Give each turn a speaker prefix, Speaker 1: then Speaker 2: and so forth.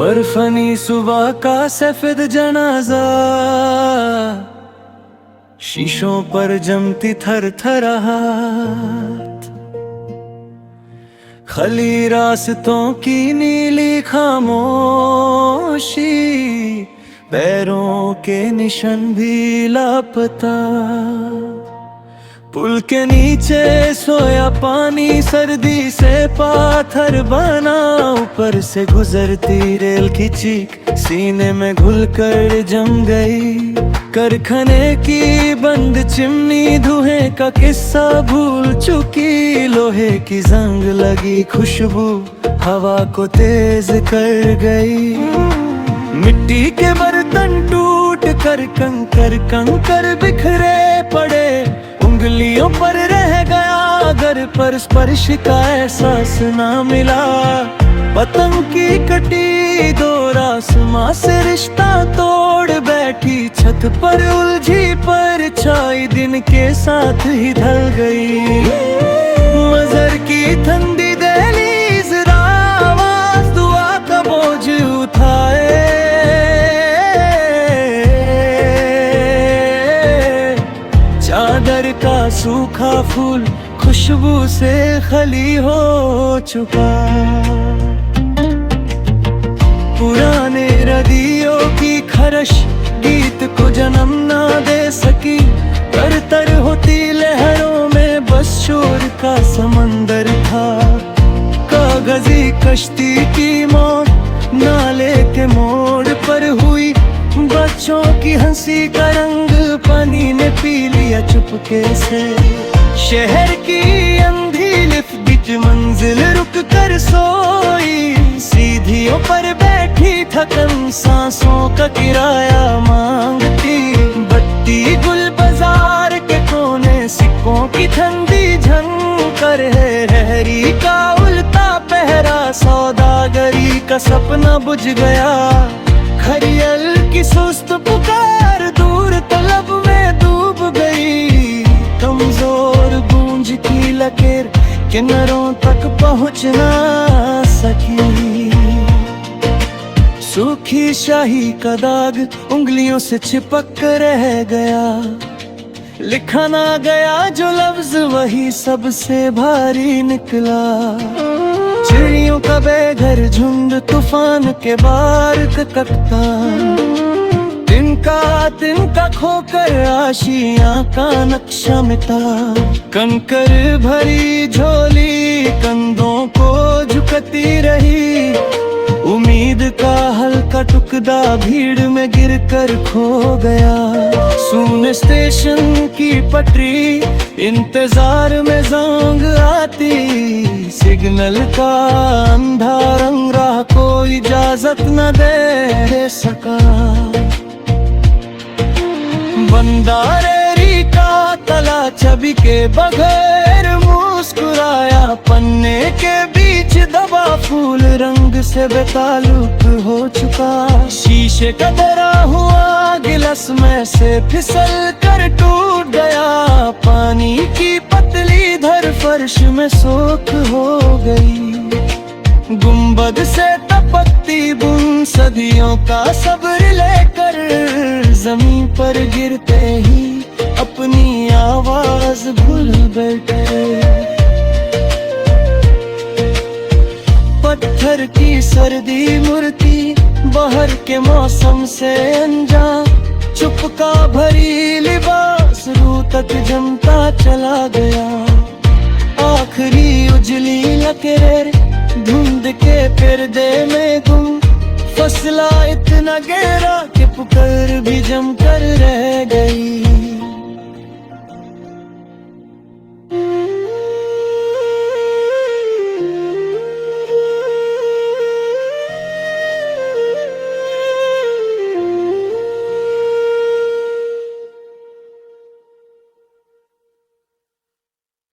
Speaker 1: बर्फनी सुबह का सफेद जनाजा, शीशों पर जमती थरथराहट, खली रास्तों की नीली खामोशी, पैरों के निशान भी लापता। पुल के नीचे सोया पानी सर्दी से पाथर बना, ऊपर से गुजरती रेल की चीख सीने में घुलकर जम गई। कारखाने की बंद चिमनी धुएं का किस्सा भूल चुकी, लोहे की जंग लगी खुशबू हवा को तेज कर गई। मिट्टी के बर्तन टूट कर कंकर कंकर बिखरे पड़े, उंगलियों पर रह गया घर पर स्पर्श का एहसास ना मिला। पतंग की कटी डोर आसमां से रिश्ता तोड़ बैठी, छत पर उलझी परछाई दिन के साथ ही ढल गई। मजर की ठंडी दहलीज आवाज दुआ का बोझ उठाए, चादर का सूखा फूल खुशबू से खली हो चुका। पुराने रदियों की खरश गीत को जन्म ना दे सकी, तर तर होती लहरों में बस शोर का समंदर था। कागजी कश्ती की मौत नाले के मोड़ पर हुई, बच्चों की हंसी का रंग पानी ने पी लिया चुपके से। शहर की अंधी लिफ्ट बीच मंजिल रुक कर सोई, सीढ़ियों पर बैठी थकन सांसों का किराया मांगती। बत्ती गुल बाजार के कोने सिक्कों की ठंडी झंकर है, रहरी का उल्टा पहरा सौदागरी का सपना बुझ गया। खरियल की सुस्त पुकार दूर तलब में डूब गई, कमजोर गूंज की लकीर किनारों तक पहुंच ना सकी। सूखी शाही का दाग उंगलियों से चिपक रह गया, लिखा ना गया जो लफ्ज वही सबसे भारी निकला। चिड़ियों का बेघर झुंड तूफान के बार कटता, तिनका खोकर आशियां का नक्शा मिटा। कंकर भरी झोली कंधों को झुकती रही, उम्मीद का हल्का टुकड़ा भीड़ में गिरकर खो गया। सुन स्टेशन की पटरी इंतजार में जोंग आती, सिग्नल का अंधा रंग राह को इजाजत न दे सका। बंदारेरी का तला छवि के बगैर मुस्कुराया, पन्ने के बीच दबा फूल रंग से बेताल्लुक हो चुका। शीशे का धरा हुआ गिलास में से फिसल कर टूट गया, पानी की पतली धर फर्श में सोख हो गई। गुंबद से टपकती बूंद सदियों का सब्र लेकर जमीन पर गिरते ही अपनी आवाज भूल बैठे। पत्थर की सर्दी मूर्ति बाहर के मौसम से अनजान, चुपका भरी लिबास रूह तक जमता चला गया। आखिरी उजली लकीरें धुंध के पर्दे में गुम, फसला इतना गहरा कि पुकार भी जम कर रह गई।